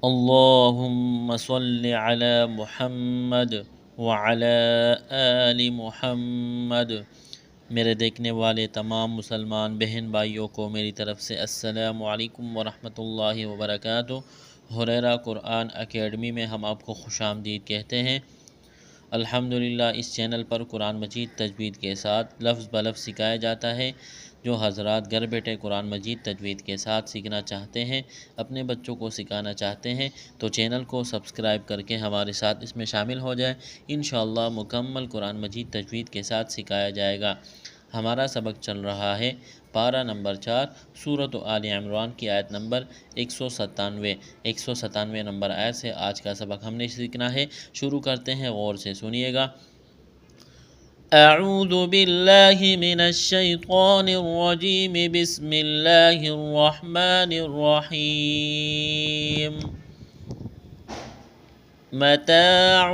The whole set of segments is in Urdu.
اللہم صل علی محمد وعلی آل محمد۔ میرے دیکھنے والے تمام مسلمان بہن بھائیوں کو میری طرف سے السلام علیکم ورحمۃ اللہ وبرکاتہ۔ حریرہ قرآن اکیڈمی میں ہم آپ کو خوش آمدید کہتے ہیں۔ الحمدللہ اس چینل پر قرآن مجید تجوید کے ساتھ لفظ بلفظ سکھایا جاتا ہے۔ جو حضرات گھر بیٹھے قرآن مجید تجوید کے ساتھ سیکھنا چاہتے ہیں، اپنے بچوں کو سکھانا چاہتے ہیں، تو چینل کو سبسکرائب کر کے ہمارے ساتھ اس میں شامل ہو جائیں۔ انشاءاللہ مکمل قرآن مجید تجوید کے ساتھ سکھایا جائے گا۔ ہمارا سبق چل رہا ہے پارہ نمبر 4 سورۃ آل عمران کی آیت نمبر 197 نمبر آیت سے آج کا سبق ہم نے سیکھنا ہے۔ شروع کرتے ہیں، غور سے سنیے گا۔ اعوذ باللہ من الشیطان الرجیم، بسم اللہ الرحمن الرحیم۔ متاع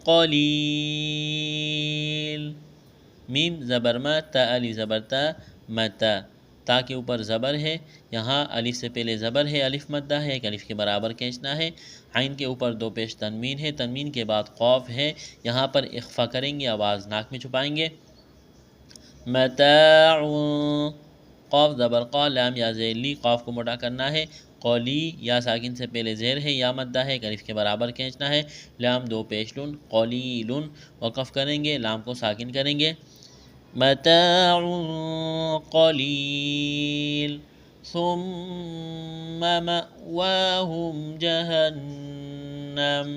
قلیل، میم زبر ما، تا علی زبر تا، متا، تا کے اوپر زبر ہے، یہاں الف سے پہلے زبر ہے، الف مدہ ہے، ایک الف کے برابر کھینچنا ہے۔ عین کے اوپر دو پیش تنوین ہے، تنوین کے بعد قاف ہے، یہاں پر اخفا کریں گے، آواز ناک میں چھپائیں گے۔ متاع، قاف زبر قا، لام یا زیر لی، قاف کو موٹا کرنا ہے۔ قولی، یا ساکن سے پہلے زیر ہے، یا مدہ ہے، ایک الف کے برابر کھینچنا ہے۔ لام دو پیش لن، قلیلن، وقف کریں گے، لام کو ساکن کریں گے۔ متاع قلیل ثم مأواہم جہنم،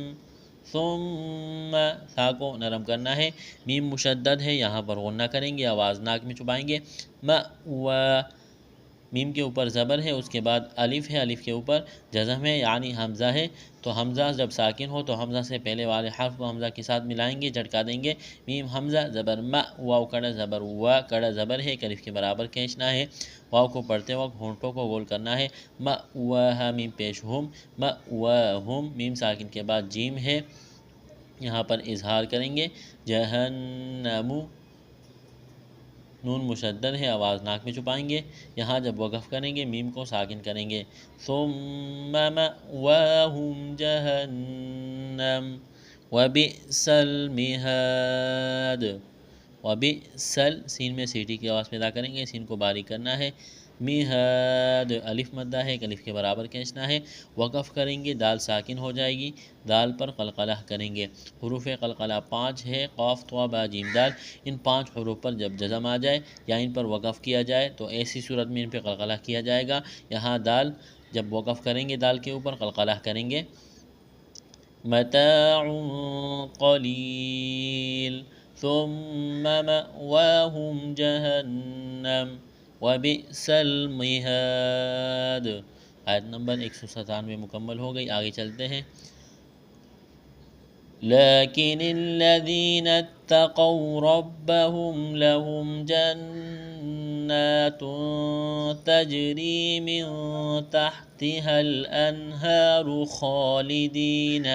ثم، تھا کو نرم کرنا ہے، میم مشدد ہے، یہاں پر غنہ کریں گے، آواز ناک میں چھپائیں گے۔ مأوا، میم کے اوپر زبر ہے، اس کے بعد الف ہے، الف کے اوپر جزم ہے یعنی حمزہ ہے، تو حمزہ جب ساکن ہو تو حمزہ سے پہلے والے حرف کو حمزہ کے ساتھ ملائیں گے، جھٹکا دیں گے۔ میم حمزہ زبر ما، واو کڑا زبر وا، کڑا زبر ہے، ایک الف کے برابر کھینچنا ہے۔ واو کو پڑھتے وقت ہونٹوں کو گول کرنا ہے۔ مأواہا، میم پیش ہم، مأواہم، میم ساکن کے بعد جیم ہے، یہاں پر اظہار کریں گے۔ جہنم، نون مشدد ہے، آواز ناک میں چھپائیں گے، یہاں جب وقف کریں گے میم کو ساکن کریں گے۔ ثم مأواہم جہنم وبئس المہاد، وبئسل، سین میں سیٹی کی آواز پیدا کریں گے، سین کو باریک کرنا ہے۔ مہاد، الف مدہ ہے، ایک الف کے برابر کھینچنا ہے، وقف کریں گے، دال ساکن ہو جائے گی، دال پر قلقلہ کریں گے۔ حروف قلقلہ 5 ہے، قاف طا با جیم دال، ان 5 حروف پر جب جزم آ جائے یا ان پر وقف کیا جائے تو ایسی صورت میں ان پہ قلقلہ کیا جائے گا۔ یہاں دال جب وقف کریں گے، دال کے اوپر قلقلہ کریں گے۔ متاع قلیل ثم مأواہم جہنم وبئس المہاد۔ آیت نمبر 197 مکمل ہو گئی، آگے چلتے ہیں۔ لیکن الذین اتقوا ربهم لهم جنات تجری من تحتها الانہار خالدین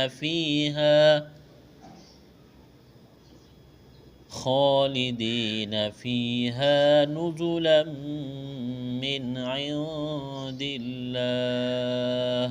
فیہا نزلا من عند اللہ۔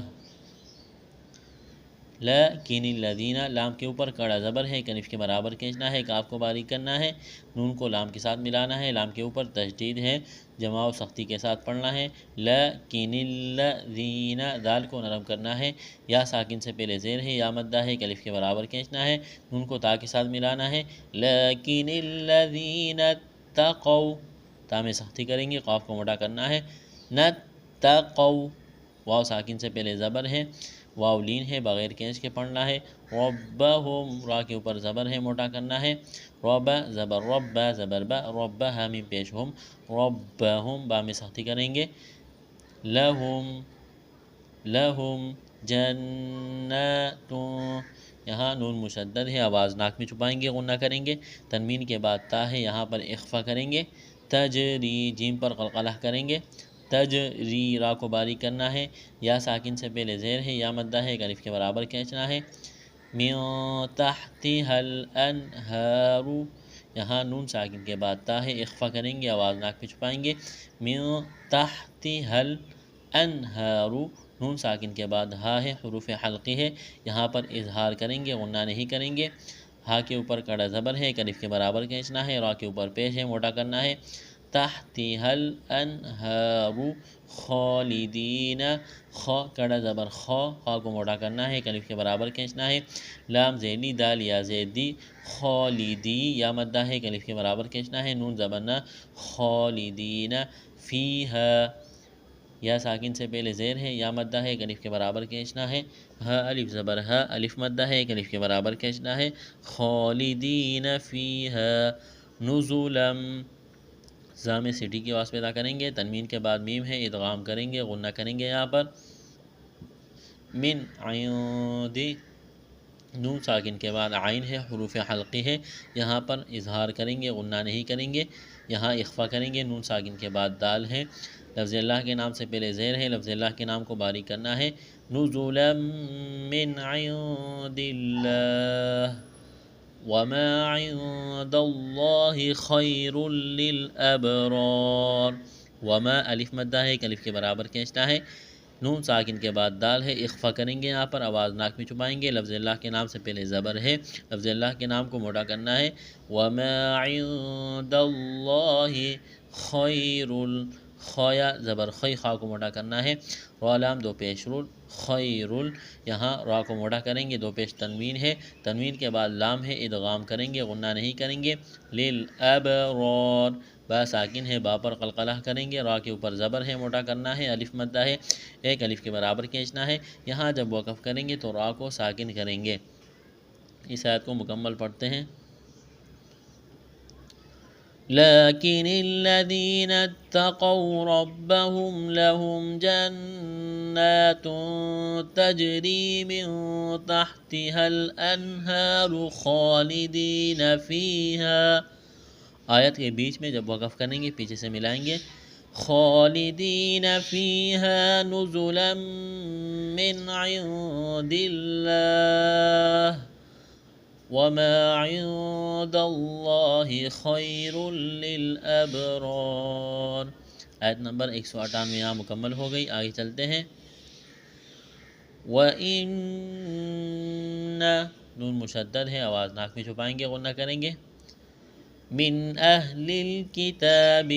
لیکن الذین، لام کے اوپر کڑا زبر ہے، ایک الف کے برابر کھینچنا ہے، کاف کو باریک کرنا ہے، نون کو لام کے ساتھ ملانا ہے، لام کے اوپر تشدید ہے، جمع و سختی کے ساتھ پڑھنا ہے۔ لیکن الذین، دال کو نرم کرنا ہے، یا ساکن سے پہلے زیر ہے، یا مدہ ہے، ایک الف کے برابر کھینچنا ہے، نون کو تا کے ساتھ ملانا ہے۔ لیکن الذین اتقوا، تا میں سختی کریں گے، قاف کو موٹا کرنا ہے۔ نتقوا، واو ساکن سے پہلے زبر ہے، واو لین ہے، بغیر کھینچ کے پڑھنا ہے۔ ربہم، را کے اوپر زبر ہے، موٹا کرنا ہے۔ رب زبر رب، زبر با، رب میم پیش ہم، ربہم، با میں سختی کریں گے۔ لہم، لہم جنات، یہاں نون مشدد ہے، آواز ناک میں چھپائیں گے، غنہ کریں گے، تنوین کے بعد تا ہے، یہاں پر اخفا کریں گے۔ تجری، جیم پر قلقلہ کریں گے۔ تجری، را کو باریک کرنا ہے، یا ساکن سے پہلے زیر ہے، یا مدہ ہے، ایک الف کے برابر کھینچنا ہے۔ من تحتها الانہار، یہاں نون ساکن کے بعد تا ہے، اخفا کریں گے، آواز ناک پہ چھپائیں گے۔ من تحتها الانہار، نون ساکن کے بعد ہا ہے، حروف حلقی ہے، یہاں پر اظہار کریں گے، غنہ نہیں کریں گے۔ ہا کے اوپر کڑا زبر ہے، ایک الف کے برابر کھینچنا ہے، را کے اوپر پیش ہے، موٹا کرنا ہے۔ تحتها الانہار خالدین، خ کڑا زبر خا کو موٹا کرنا ہے، ایک الف کے برابر کھینچنا ہے۔ لام زیدی دال یا زیدی خالدی، یا مدہ ہے، ایک الف کے برابر کھینچنا ہے، نون زبر خالدین فیہا، یا ساکن سے پہلے زیر ہے، یا مدہ ہے، ایک الف کے برابر کھینچنا ہے۔ ہا الف زبر ہا، الف مدہ ہے، ایک الف کے برابر کھینچنا ہے۔ خالدین فیہا نزلا، زام سٹی کی آواز پیدا کریں گے، تنوین کے بعد میم ہے، ادغام کریں گے، غنہ کریں گے یہاں پر۔ من عند، نون ساکن کے بعد عین ہے، حروف حلقی ہے، یہاں پر اظہار کریں گے، غنہ نہیں کریں گے، یہاں اخفا کریں گے، نون ساکن کے بعد دال ہے، لفظ اللہ کے نام سے پہلے زیر ہے، لفظ اللہ کے نام کو باریک کرنا ہے۔ نزلا من عند اللہ وما عند اللہ خیر للابرار، وما الف مدہ ہے، ایک الف کے برابر کھینچتا ہے، نون ساکن کے بعد دال ہے، اخفا کریں گے، یہاں پر آواز ناک میں چھپائیں گے، لفظ اللہ کے نام سے پہلے زبر ہے، لفظ اللہ کے نام کو موٹا کرنا ہے۔ وما عند اللہ خیر، خیا زبر خی، خا کو موٹا کرنا ہے، را لام دو پیش رول، خیر، یہاں را کو موٹا کریں گے، دو پیش تنوین ہے، تنوین کے بعد لام ہے، ادغام کریں گے، غنہ نہیں کریں گے۔ للابرار، با ساکن ہے، با پر قلقلہ کریں گے، را کے اوپر زبر ہے، موٹا کرنا ہے، الف مدہ ہے، ایک الف کے برابر کھینچنا ہے، یہاں جب وقف کریں گے تو را کو ساکن کریں گے۔ اس آیت کو مکمل پڑھتے ہیں۔ لیکن الذین اتقوا ربهم لهم جنات تجری من تحتها الانہار خالدین فیہا، آیت کے بیچ میں جب وقف کریں گے پیچھے سے ملائیں گے، خالدین فیہا نزلا من عند اللہ وما عند اللہ خیر للابرار۔ آیت نمبر 198 یہاں مکمل ہو گئی، آگے چلتے ہیں۔ وَإِنَّ، نون مشدد ہے، آواز ناک میں چھپائیں گے، غنہ کریں گے۔ من اہل الکتاب،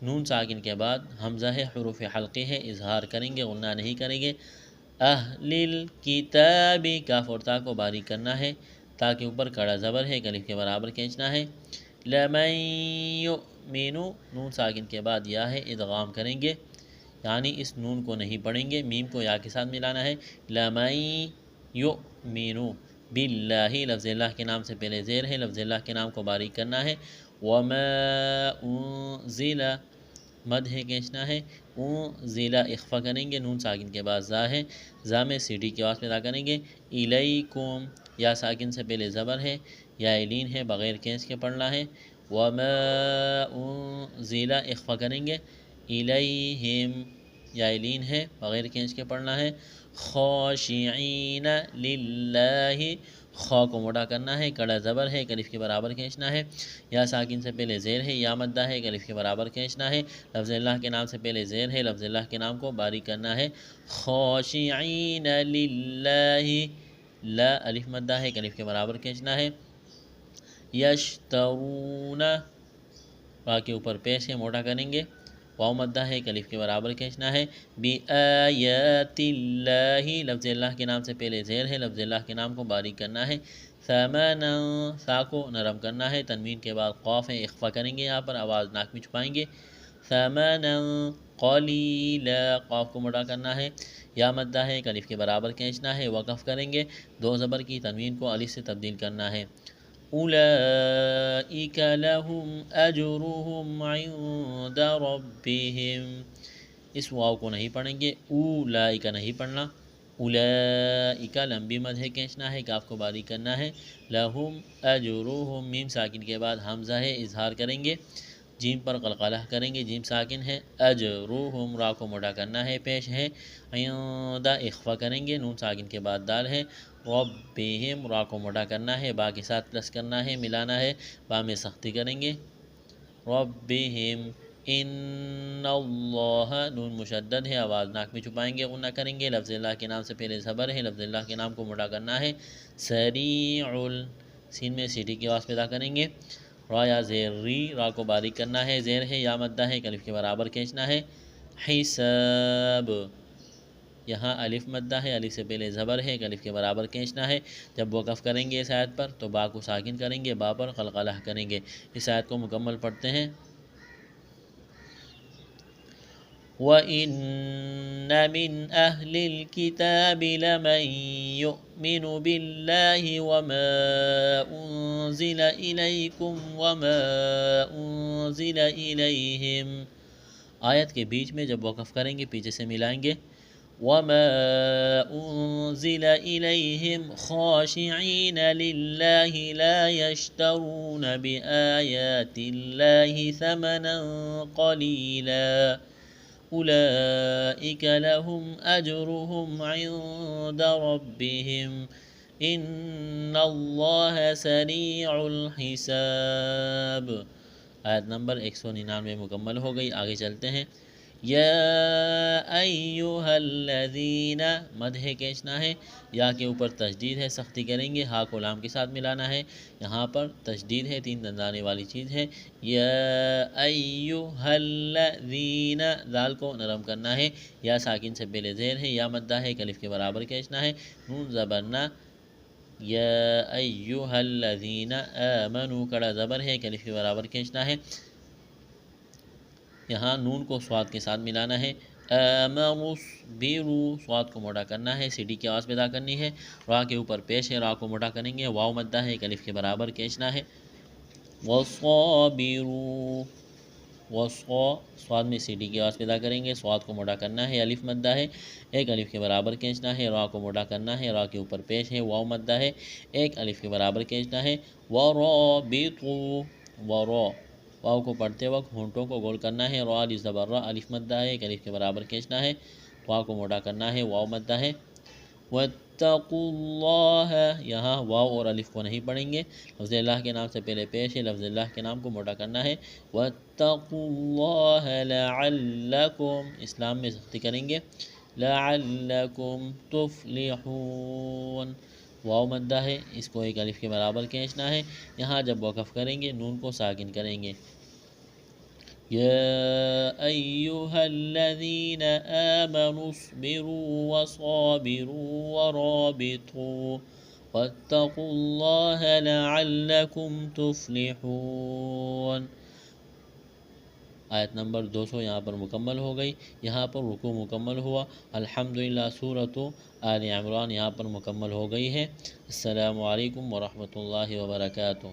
نون ساکن کے بعد حمزہ ہے، حروف حلقی ہے، اظہار کریں گے، غنہ نہیں کریں گے۔ اہل الکتاب، کاف اور تا کو باریک کرنا ہے، تا کے اوپر کڑا زبر ہے، ایک الف کے برابر کھینچنا ہے۔ لمن یؤمن، نون ساکن کے بعد یا ہے، ادغام کریں گے، یعنی اس نون کو نہیں پڑھیں گے، میم کو یا کے ساتھ ملانا ہے۔ لمن یؤمن باللہ، لفظ اللہ کے نام سے پہلے زیر ہے، لفظ اللہ کے نام کو باریک کرنا ہے۔ وما انزل، مد ہے، کھینچنا ہے، انزل اخفا کریں گے، نون ساکن کے بعد زا ہے، زا میں سیٹی کی آواز پیدا کریں گے۔ الیکم، یا ساکن سے پہلے زبر ہے، یا ایلین ہے، بغیر کھینچ کے پڑھنا ہے۔ وما انزل اخفا کریں گے، الیہم، یا ایلین ہے، بغیر کھینچ کے پڑھنا ہے۔ خاشعین للہ، خا کو موٹا کرنا ہے، کڑا زبر ہے، ایک الف کے برابر کھینچنا ہے، یا ساکن سے پہلے زیر ہے، یا مدہ ہے، ایک الف کے برابر کھینچنا ہے، لفظ اللہ کے نام سے پہلے زیر ہے، لفظ اللہ کے نام کو باریک کرنا ہے۔ خاشعین للہ، لا الف مدہ ہے، ایک الف کے برابر کھینچنا ہے۔ یشترون، را کے اوپر پیش ہے، موٹا کریں گے، واو مدہ ہے، ایک الف کے برابر کھینچنا ہے۔ بآیات اللہ، لفظ اللہ کے نام سے پہلے زیر ہے، لفظ اللہ کے نام کو باریک کرنا ہے۔ ثمنا، سا کو نرم کرنا ہے، تنوین کے بعد قاف ہے، اخفا کریں گے، یہاں پر آواز ناک میں چھپائیں گے۔ ثمنا قلیلا، قاف کو موٹا کرنا ہے، یا مدہ ہے، ایک الف کے برابر کھینچنا ہے، وقف کریں گے، دو زبر کی تنوین کو الف سے تبدیل کرنا ہے۔ اولئک لہم اجرہم عند ربہم، اس واو کو نہیں پڑھیں گے، اولئک نہیں پڑھنا، اولئک لمبی مد ہے، کھینچنا ہے، کاف کو باریک کرنا ہے۔ لہم اجرہم، میم ساکن کے بعد حمزہ ہے، اظہار کریں گے، جیم پر قلقلہ کریں گے، جیم ساکن ہے، اجرہم، را کو موٹا کرنا ہے، پیش ہے، عند اخفا کریں گے، نون ساکن کے بعد دال ہے۔ ربہم، را کو موٹا کرنا ہے، با کے ساتھ پلس کرنا ہے، ملانا ہے، با میں سختی کریں گے۔ ربہم، ان اللہ نون مشدد ہے، آواز ناک میں چھپائیں گے، غنہ کریں گے، لفظ اللہ کے نام سے پہلے زبر ہے، لفظ اللہ کے نام کو موٹا کرنا ہے، سریع سین میں سیٹی کی آواز پیدا کریں گے، را یا زیر ری، را کو باریک کرنا ہے، زیر ہے یا مدہ ہے، الف کے برابر کھینچنا ہے، حساب یہاں الف مدہ ہے، الف سے پہلے زبر ہے، الف کے برابر کھینچنا ہے، جب وقف کریں گے اس آیت پر تو با کو ساکن کریں گے، با پر قلقلہ کریں گے۔ اس آیت کو مکمل پڑھتے ہیں۔ وَإِنَّ مِنْ أَهْلِ الْكِتَابِ لَمَنْ يُؤْمِنُ بِاللَّهِ وَمَا أُنْزِلَ إِلَيْكُمْ وَمَا أُنْزِلَ إِلَيْهِمْ، آیت کے بیچ میں جب وقف کریں گے پیچھے سے ملائیں گے، وَمَا أُنْزِلَ إِلَيْهِمْ خَاشِعِينَ لِلَّهِ لَا يَشْتَرُونَ بِآيَاتِ اللَّهِ ثَمَنًا قَلِيلًا أُولَئِكَ لَهُمْ أَجْرُهُمْ عِنْدَ رَبِّهِمْ إِنَّ اللَّهَ سَرِيعُ الْحِسَابِ۔ آیت نمبر 199 مکمل ہو گئی، آگے چلتے ہیں۔ یا ایہا الذین، مد ہے کھینچنا ہے، یا کے اوپر تشدید ہے، سختی کریں گے، ہا کو لام کے ساتھ ملانا ہے، یہاں پر تشدید ہے، تین دندانے والی چیز ہے، یا ایہا الذین، ذال کو نرم کرنا ہے، یا ساکن سے پہلے زیر ہے، یا مدہ ہے، الف کے برابر کھینچنا ہے، نون زبرنا، یا ایہا الذین آمنوا، کڑا زبر ہے، الف کے برابر کھینچنا ہے، یہاں نون کو صاد کے ساتھ ملانا ہے، آمنوا اصبروا، صاد کو موٹا کرنا ہے، سیٹی کی آواز پیدا کرنی ہے، را کے اوپر پیش ہے، را کو موٹا کریں گے، واو مدہ ہے، الف کے برابر کھینچنا ہے، وصابروا، صاد میں سیٹی کی آواز پیدا کریں گے، صاد کو موٹا کرنا ہے، الف مدہ ہے، ایک الف کے برابر کھینچنا ہے، را کو موٹا کرنا ہے، را کے اوپر پیش ہے، واو مدہ ہے، ایک الف کے برابر کھینچنا ہے، ورابطوا، واو کو پڑھتے وقت ہونٹوں کو گول کرنا ہے، را الف زبر را، الف مدہ ہے، ایک الف کے برابر کھینچنا ہے، واو کو موٹا کرنا ہے، واو مدہ ہے، واتقوا اللہ، یہاں واو اور الف کو نہیں پڑھیں گے، لفظ اللہ کے نام سے پہلے پیش ہے، لفظ اللہ کے نام کو موٹا کرنا ہے، واتقوا اللہ لعلکم، اسلام میں سختی کریں گے، لعلکم تفلحون، واو مدہ ہے، اس کو ایک الف کے برابر کھینچنا ہے، یہاں جب وقف کریں گے نون کو ساکن کریں گے، یا ایہا الذین آمنوا اصبروا وصابروا ورابطوا واتقوا اللہ لعلکم تفلحون۔ آیت نمبر 200 یہاں پر مکمل ہو گئی، یہاں پر رکوع مکمل ہوا، الحمدللہ سورۃ آل عمران یہاں پر مکمل ہو گئی ہے۔ السلام علیکم ورحمۃ اللہ وبرکاتہ۔